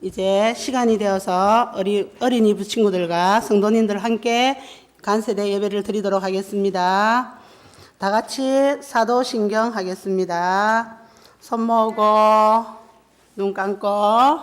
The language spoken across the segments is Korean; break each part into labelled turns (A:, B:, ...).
A: 이제 시간이 되어서 어린이 친구들과 성도님들 함께 간세대 예배를 드리도록 하겠습니다. 다 같이 사도신경 하겠습니다. 손 모으고 눈 감고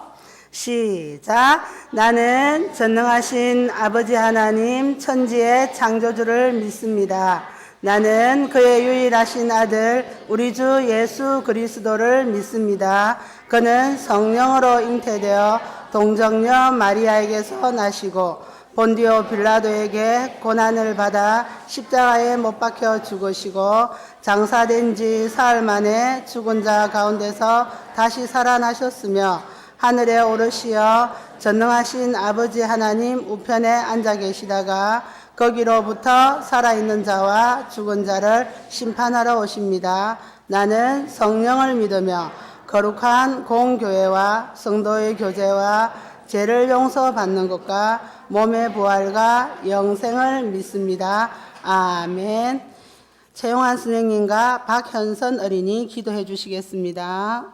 A: 시작. 나는 전능하신 아버지 하나님 천지의 창조주를 믿습니다. 나는 그의 유일하신 아들 우리 주 예수 그리스도를 믿습니다. 그는 성령으로 잉태되어 동정녀 마리아에게서 나시고 본디오 빌라도에게 고난을 받아 십자가에 못 박혀 죽으시고 장사된 지 사흘 만에 죽은 자 가운데서 다시 살아나셨으며 하늘에 오르시어 전능하신 아버지 하나님 우편에 앉아 계시다가 거기로부터 살아있는 자와 죽은 자를 심판하러 오십니다. 나는 성령을 믿으며 거룩한 공교회와 성도의 교제와 죄를 용서받는 것과 몸의 부활과 영생을 믿습니다. 아멘. 최용환 선생님과 박현선 어린이 기도해 주시겠습니다.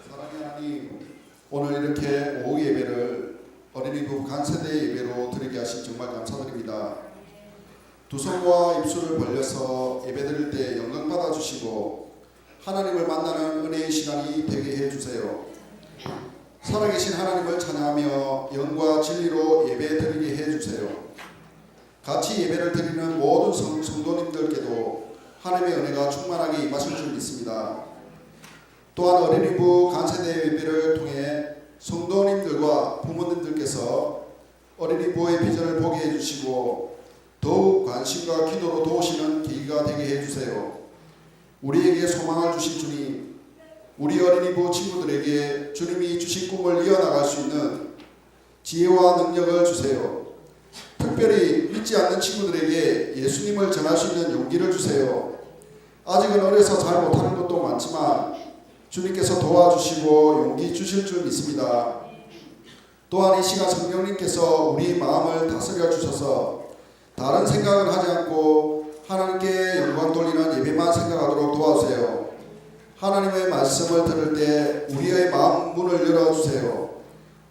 B: 사랑의 하나님, 오늘 이렇게 오후 예배를 어린이 부부 간세대 예배로 드리게 하신 정말 감사드립니다. 두 손과 입술을 벌려서 예배 드릴 때 영광 받아주시고 하나님을 만나는 은혜의 시간이 되게 해주세요. 살아계신 하나님을 찬양하며 영과 진리로 예배 드리게 해주세요. 같이 예배를 드리는 모든 성도님들께도 하나님의 은혜가 충만하게 임하실 줄 믿습니다. 또한 어린이부 간세대 예배를 통해 성도님들과 부모님들께서 어린이부의 비전을 보게 해주시고 더욱 관심과 기도로 도우시는 계기가 되게 해주세요. 우리에게 소망을 주신 주님, 우리 어린이부 친구들에게 주님이 주신 꿈을 이어나갈 수 있는 지혜와 능력을 주세요. 특별히 믿지 않는 친구들에게 예수님을 전할 수 있는 용기를 주세요. 아직은 어려서 잘 못하는 것도 많지만 주님께서 도와주시고 용기 주실 줄 믿습니다. 또한 이 시간 성령님께서 우리 마음을 다스려 주셔서 다른 생각을 하지 않고 하나님께 영광 돌리는 예배만 생각하도록 도와주세요. 하나님의 말씀을 들을 때 우리의 마음 문을 열어주세요.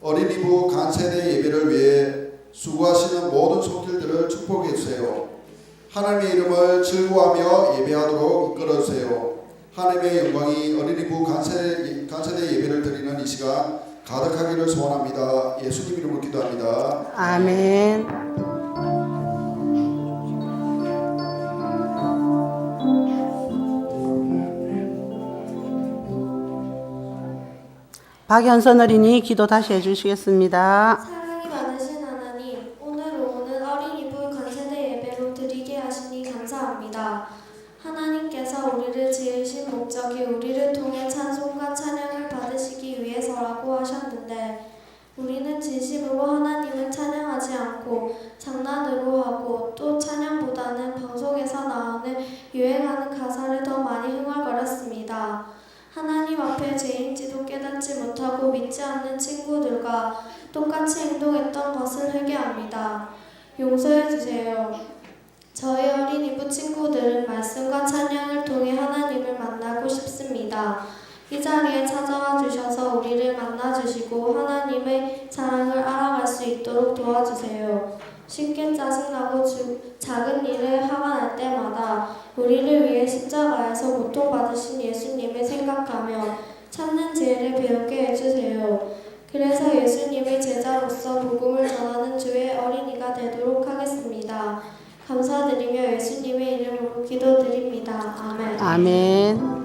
B: 어린이부 간세대 예배를 위해 수고하시는 모든 손길들을 축복해 주세요. 하나님의 이름을 즐거워하며 예배하도록 이끌어주세요. 하나님의 영광이 어린이부 간세대 예배를 드리는 이 시간 가득하기를 소원합니다. 예수님 이름으로 기도합니다.
A: 아멘. 박현선 어린이 기도 다시 해주시겠습니다.
C: 사랑이 많으신 하나님, 오늘 오후는 어린이부 간세대 예배로 드리게 하시니 감사합니다. 하나님께서 우리를 지으신 목적이 우리를 통해 찬송과 찬양을 받으시기 위해서라고 하셨는데 우리는 진심으로 하나님을 찬양하지 않고 장난으로 하고 또 찬양보다는 방송에서 나오는 유행하는 가사를 더 많이 흥얼거렸습니다. 하나님 앞에 죄인지도 깨닫지 못하고 믿지 않는 친구들과 똑같이 행동했던 것을 회개합니다. 용서해 주세요. 저희 어린이부 친구들은 말씀과 찬양을 통해 하나님을 만나고 싶습니다. 이 자리에 찾아와 주셔서 우리를 만나주시고 하나님의 사랑을 알아갈 수 있도록 도와주세요. 쉽게 짜증나고 작은 일에 화가 날 때마다 우리를 위해 십자가에서 고통받으신 예수님을 생각하며 참는 지혜를 배우게 해주세요. 그래서 예수님의 제자로서 복음을 전하는 주의 어린이가 되도록 하겠습니다. 감사드리며 예수님의 이름으로 기도드립니다. 아멘.
A: 아멘.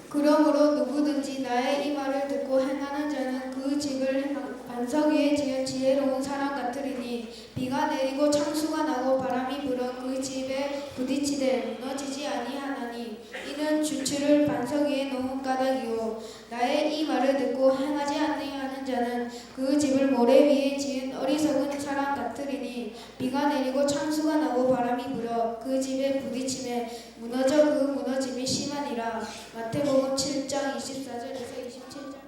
D: 그러므로 누구든지 나의 이 말을 듣고 행하는 자는 그 집을 반석 위에 지은 지혜로운 사람 같으리니 비가 내리고 창수가 나고 바람이 불어 그 집에 부딪히되 무너지지 아니하나니 이는 주추를 반석 위에 놓은 까닭이요 나의 이 말을 듣고 행하지 아니하는 자는 그 집을 모래 위에 지은 어리석은 사람 같으리니 비가 내리고 창수가 나고 바람이 불어 그 집에 부딪히매 무너져 그 무너짐이 심하니라. 마태복음 7장 24절에서 27절.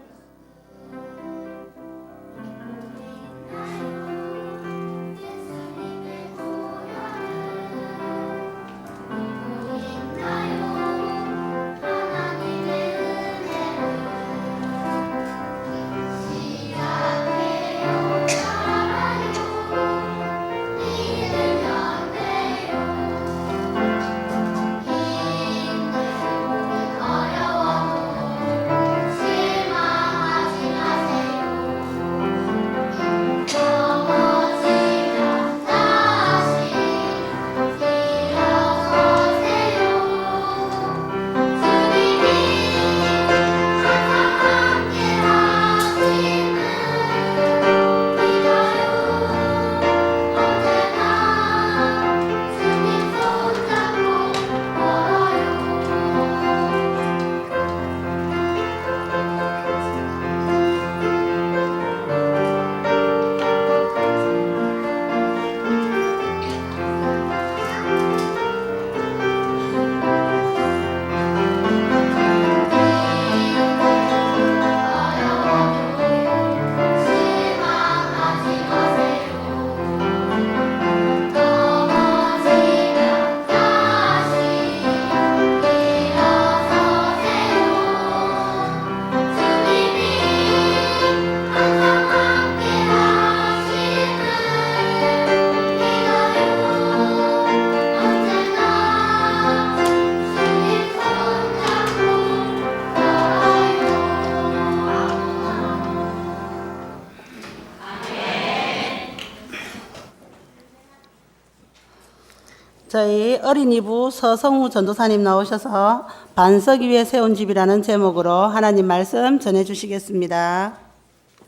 A: 저희 어린이부 서성우 전도사님 나오셔서 반석 위에 세운 집이라는 제목으로 하나님 말씀 전해주시겠습니다.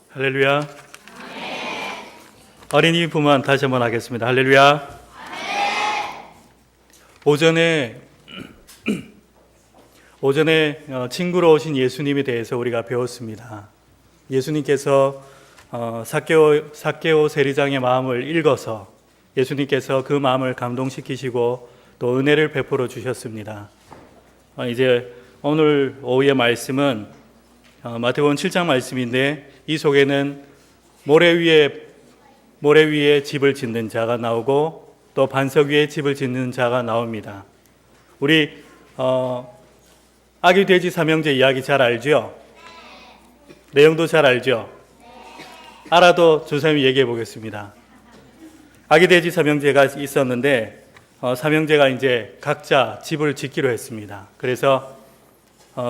E: 할렐루야. 어린이 부만 다시 한번 하겠습니다. 할렐루야. 오전에 친구로 오신 예수님에 대해서 우리가 배웠습니다. 예수님께서 삭개오 세리장의 마음을 읽어서 예수님께서 그 마음을 감동시키시고 또 은혜를 베풀어 주셨습니다. 이제 오늘 오후의 말씀은 마태복음 7장 말씀인데 이 속에는 모래 위에 집을 짓는 자가 나오고 또 반석 위에 집을 짓는 자가 나옵니다. 우리 아기 돼지 삼형제 이야기 잘 알죠? 내용도 잘 알죠? 알아도 조사님 얘기해 보겠습니다. 아기 돼지 삼형제가 있었는데 삼형제가 이제 각자 집을 짓기로 했습니다. 그래서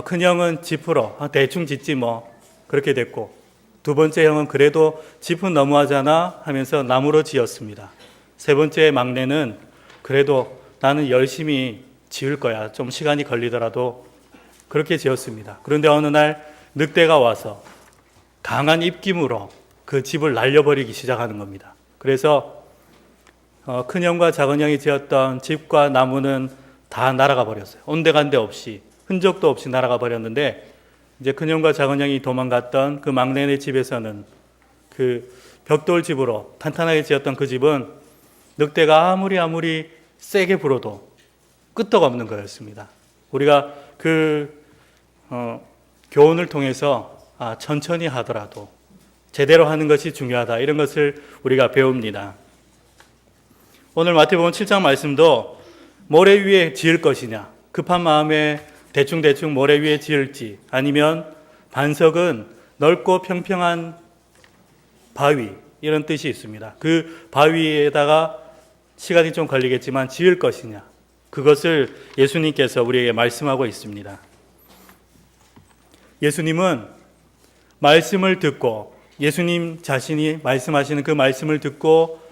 E: 큰 형은 짚으로 대충 짓지 뭐 그렇게 됐고, 두 번째 형은 그래도 짚은 너무하잖아 하면서 나무로 지었습니다. 세 번째 막내는 그래도 나는 열심히 지을 거야, 좀 시간이 걸리더라도 그렇게 지었습니다. 그런데 어느 날 늑대가 와서 강한 입김으로 그 집을 날려버리기 시작하는 겁니다. 그래서 큰 형과 작은 형이 지었던 집과 나무는 다 날아가 버렸어요. 온데간데 없이, 흔적도 없이 날아가 버렸는데, 이제 큰 형과 작은 형이 도망갔던 그 막내네 집에서는 그 벽돌 집으로 탄탄하게 지었던 그 집은 늑대가 아무리 세게 불어도 끄떡없는 거였습니다. 우리가 그 교훈을 통해서 천천히 하더라도 제대로 하는 것이 중요하다, 이런 것을 우리가 배웁니다. 오늘 마태복음 7장 말씀도 모래 위에 지을 것이냐, 급한 마음에 대충 모래 위에 지을지, 아니면 반석은 넓고 평평한 바위, 이런 뜻이 있습니다. 그 바위에다가 시간이 좀 걸리겠지만 지을 것이냐, 그것을 예수님께서 우리에게 말씀하고 있습니다. 예수님은 말씀을 듣고, 예수님 자신이 말씀하시는 그 말씀을 듣고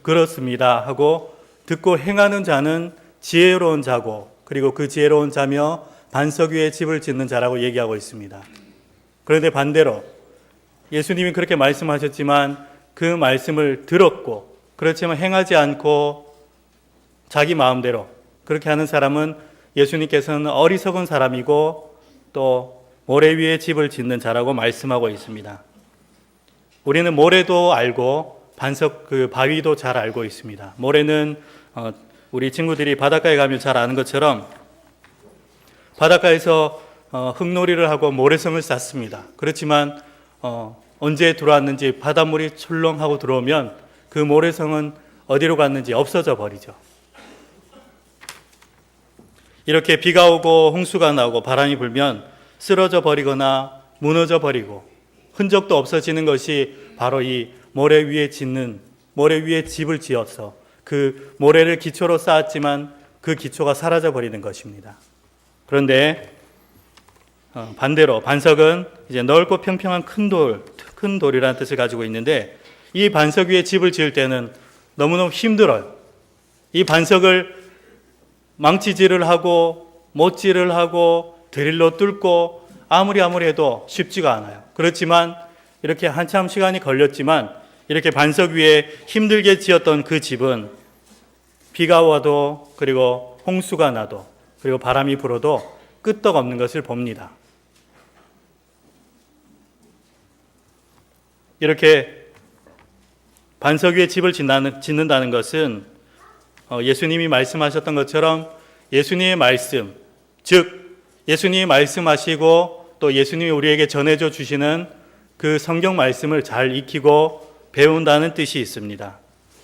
E: 그렇습니다 하고 듣고 행하는 자는 지혜로운 자고, 그리고 그 지혜로운 자며 반석 위에 집을 짓는 자라고 얘기하고 있습니다. 그런데 반대로 예수님이 그렇게 말씀하셨지만 그 말씀을 들었고 그렇지만 행하지 않고 자기 마음대로 그렇게 하는 사람은 예수님께서는 어리석은 사람이고 또 모래 위에 집을 짓는 자라고 말씀하고 있습니다. 우리는 모래도 알고 반석 그 바위도 잘 알고 있습니다. 모래는 우리 친구들이 바닷가에 가면 잘 아는 것처럼 바닷가에서 흙놀이를 하고 모래성을 쌓습니다. 그렇지만 언제 들어왔는지 바닷물이 출렁하고 들어오면 그 모래성은 어디로 갔는지 없어져 버리죠. 이렇게 비가 오고 홍수가 나고 바람이 불면 쓰러져 버리거나 무너져 버리고 흔적도 없어지는 것이 바로 이 모래 위에 집을 지어서 그 모래를 기초로 쌓았지만 그 기초가 사라져 버리는 것입니다. 그런데 반대로 반석은 이제 넓고 평평한 큰 돌이라는 뜻을 가지고 있는데, 이 반석 위에 집을 지을 때는 너무너무 힘들어요. 이 반석을 망치질을 하고 못질을 하고 드릴로 뚫고 아무리 해도 쉽지가 않아요. 그렇지만 이렇게 한참 시간이 걸렸지만 이렇게 반석 위에 힘들게 지었던 그 집은 비가 와도 그리고 홍수가 나도 그리고 바람이 불어도 끄떡없는 것을 봅니다. 이렇게 반석 위에 집을 짓는다는 것은 예수님이 말씀하셨던 것처럼 예수님의 말씀, 즉 예수님이 말씀하시고 또 예수님이 우리에게 전해줘 주시는 그 성경 말씀을 잘 익히고 배운다는 뜻이 있습니다.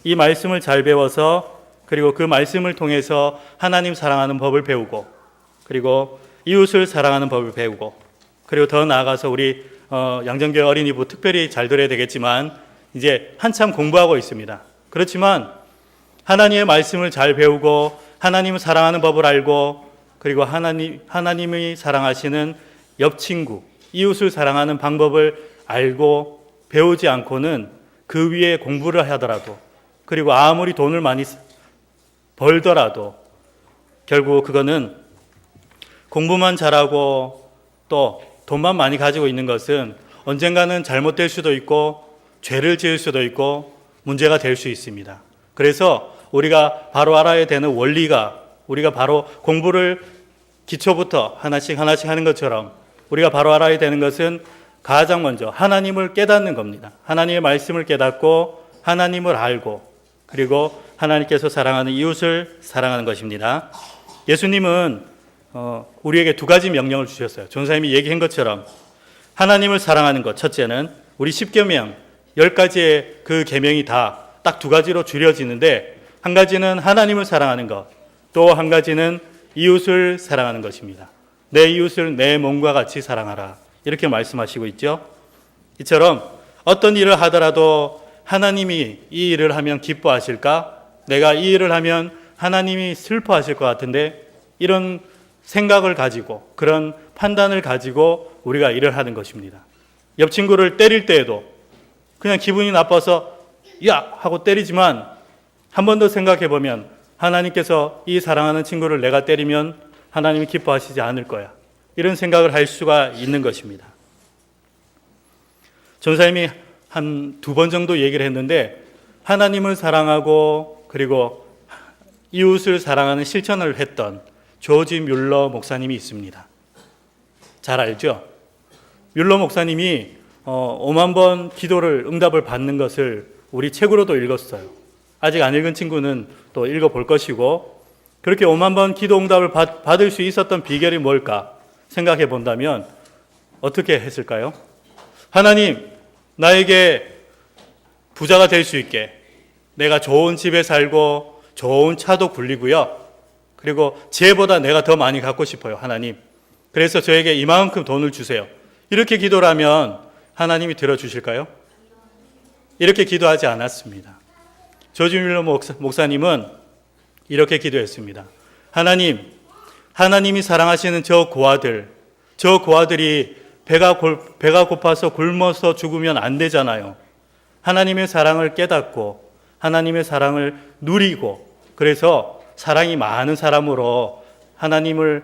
E: 이 말씀을 잘 배워서 그리고 그 말씀을 통해서 하나님 사랑하는 법을 배우고 그리고 이웃을 사랑하는 법을 배우고 그리고 더 나아가서 우리 양정교회 어린이부 특별히 잘 들어야 되겠지만 이제 한참 공부하고 있습니다. 그렇지만 하나님의 말씀을 잘 배우고 하나님을 사랑하는 법을 알고 그리고 하나님이 사랑하시는 옆 친구, 이웃을 사랑하는 방법을 알고 배우지 않고는 그 위에 공부를 하더라도 그리고 아무리 돈을 많이 벌더라도 결국 그거는 공부만 잘하고 또 돈만 많이 가지고 있는 것은 언젠가는 잘못될 수도 있고 죄를 지을 수도 있고 문제가 될 수 있습니다. 그래서 우리가 바로 알아야 되는 원리가 우리가 바로 공부를 기초부터 하나씩 하는 것처럼 우리가 바로 알아야 되는 것은 가장 먼저 하나님을 깨닫는 겁니다. 하나님의 말씀을 깨닫고 하나님을 알고 그리고 하나님께서 사랑하는 이웃을 사랑하는 것입니다. 예수님은 우리에게 두 가지 명령을 주셨어요. 전사님이 얘기한 것처럼 하나님을 사랑하는 것 첫째는 우리 10계명 10가지의 그 계명이 다 딱 두 가지로 줄여지는데 한 가지는 하나님을 사랑하는 것, 또 한 가지는 이웃을 사랑하는 것입니다. 내 이웃을 내 몸과 같이 사랑하라 이렇게 말씀하시고 있죠. 이처럼 어떤 일을 하더라도 하나님이 이 일을 하면 기뻐하실까? 내가 이 일을 하면 하나님이 슬퍼하실 것 같은데 이런 생각을 가지고 그런 판단을 가지고 우리가 일을 하는 것입니다. 옆 친구를 때릴 때에도 그냥 기분이 나빠서 야! 하고 때리지만 한 번 더 생각해 보면 하나님께서 이 사랑하는 친구를 내가 때리면 하나님이 기뻐하시지 않을 거야. 이런 생각을 할 수가 있는 것입니다. 전사님이 한 두 번 정도 얘기를 했는데 하나님을 사랑하고 그리고 이웃을 사랑하는 실천을 했던 조지 뮬러 목사님이 있습니다. 잘 알죠? 뮬러 목사님이 5만 번 기도를 응답을 받는 것을 우리 책으로도 읽었어요. 아직 안 읽은 친구는 또 읽어볼 것이고 그렇게 5만 번 기도 응답을 받을 수 있었던 비결이 뭘까 생각해 본다면 어떻게 했을까요? 하나님, 나에게 부자가 될 수 있게 내가 좋은 집에 살고 좋은 차도 굴리고요. 그리고 쟤보다 내가 더 많이 갖고 싶어요, 하나님. 그래서 저에게 이만큼 돈을 주세요. 이렇게 기도를 하면 하나님이 들어주실까요? 이렇게 기도하지 않았습니다. 조지 뮬러 목사님은 이렇게 기도했습니다. 하나님, 하나님이 사랑하시는 저 고아들이 배가 고파서 굶어서 죽으면 안 되잖아요. 하나님의 사랑을 깨닫고 하나님의 사랑을 누리고 그래서 사랑이 많은 사람으로 하나님을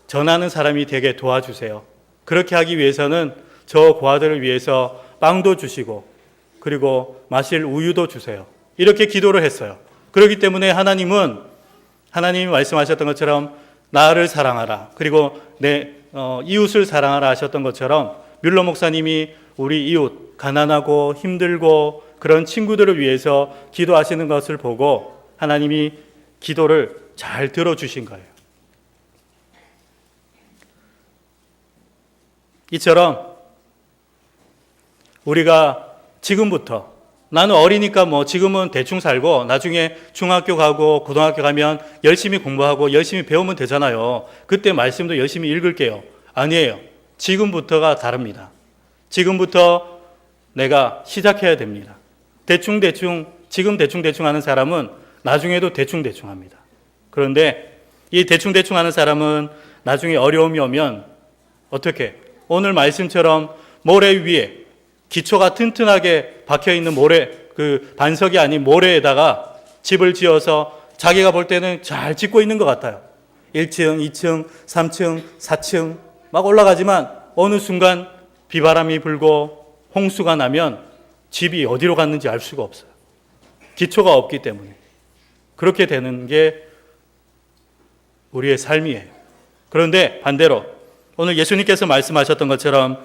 E: 전하는 사람이 되게 도와주세요. 그렇게 하기 위해서는 저 고아들을 위해서 빵도 주시고 그리고 마실 우유도 주세요. 이렇게 기도를 했어요. 그렇기 때문에 하나님이 말씀하셨던 것처럼 나를 사랑하라. 그리고 내 이웃을 사랑하라 하셨던 것처럼 뮬러 목사님이 우리 이웃, 가난하고 힘들고 그런 친구들을 위해서 기도하시는 것을 보고 하나님이 기도를 잘 들어주신 거예요. 이처럼 우리가 지금부터 나는 어리니까 지금은 대충 살고 나중에 중학교 가고 고등학교 가면 열심히 공부하고 열심히 배우면 되잖아요. 그때 말씀도 열심히 읽을게요. 아니에요. 지금부터가 다릅니다. 지금부터 내가 시작해야 됩니다. 지금 대충 하는 사람은 나중에도 대충 합니다. 그런데 이 대충 하는 사람은 나중에 어려움이 오면 어떻게? 오늘 말씀처럼 모래 위에 기초가 튼튼하게 박혀있는 반석이 아닌 모래에다가 집을 지어서 자기가 볼 때는 잘 짓고 있는 것 같아요. 1층, 2층, 3층, 4층 막 올라가지만 어느 순간 비바람이 불고 홍수가 나면 집이 어디로 갔는지 알 수가 없어요. 기초가 없기 때문에. 그렇게 되는 게 우리의 삶이에요. 그런데 반대로 오늘 예수님께서 말씀하셨던 것처럼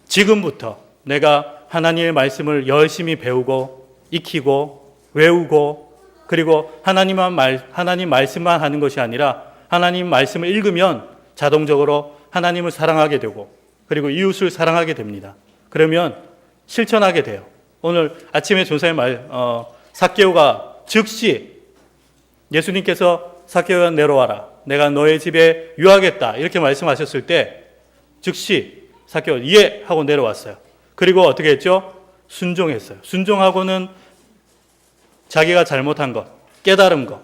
E: 지금부터 내가 하나님의 말씀을 열심히 배우고 익히고 외우고 그리고 하나님 말씀만 하는 것이 아니라 하나님 말씀을 읽으면 자동적으로 하나님을 사랑하게 되고 그리고 이웃을 사랑하게 됩니다. 그러면 실천하게 돼요. 오늘 아침에 전사님 삭개오가 즉시 예수님께서 삭개오야 내려와라. 내가 너의 집에 유하겠다. 이렇게 말씀하셨을 때 즉시 삭개오 예 하고 내려왔어요. 그리고 어떻게 했죠? 순종했어요. 순종하고는 자기가 잘못한 것, 깨달은 것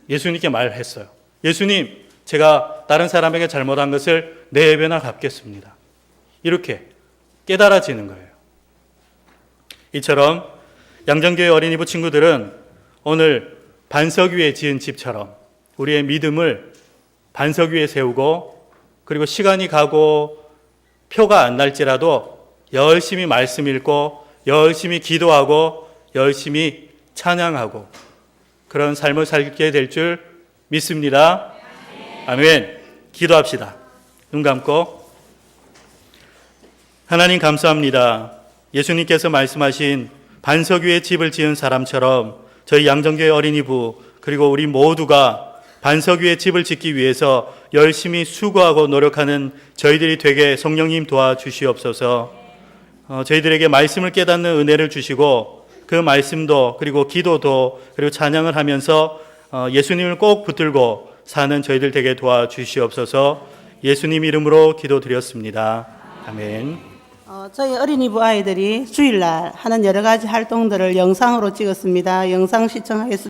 E: 예수님께 말했어요. 예수님, 제가 다른 사람에게 잘못한 것을 4배나 갚겠습니다. 이렇게 깨달아지는 거예요. 이처럼 양정교회 어린이부 친구들은 오늘 반석 위에 지은 집처럼 우리의 믿음을 반석 위에 세우고 그리고 시간이 가고 표가 안 날지라도 열심히 말씀 읽고 열심히 기도하고 열심히 찬양하고 그런 삶을 살게 될 줄 믿습니다. 아멘. 기도합시다. 눈 감고. 하나님 감사합니다. 예수님께서 말씀하신 반석 위에 집을 지은 사람처럼 저희 양정교회 어린이부 그리고 우리 모두가 반석 위에 집을 짓기 위해서 열심히 수고하고 노력하는 저희들이 되게 성령님 도와주시옵소서. 저희들에게 말씀을 깨닫는 은혜를 주시고 그 말씀도 그리고 기도도 그리고 찬양을 하면서 예수님을 꼭 붙들고 사는 저희들 되게 도와주시옵소서. 예수님 이름으로 기도드렸습니다. 아멘.
A: 저희 어린이부 아이들이 주일날 하는 여러 가지 활동들을 영상으로 찍었습니다. 영상 시청하겠습니다.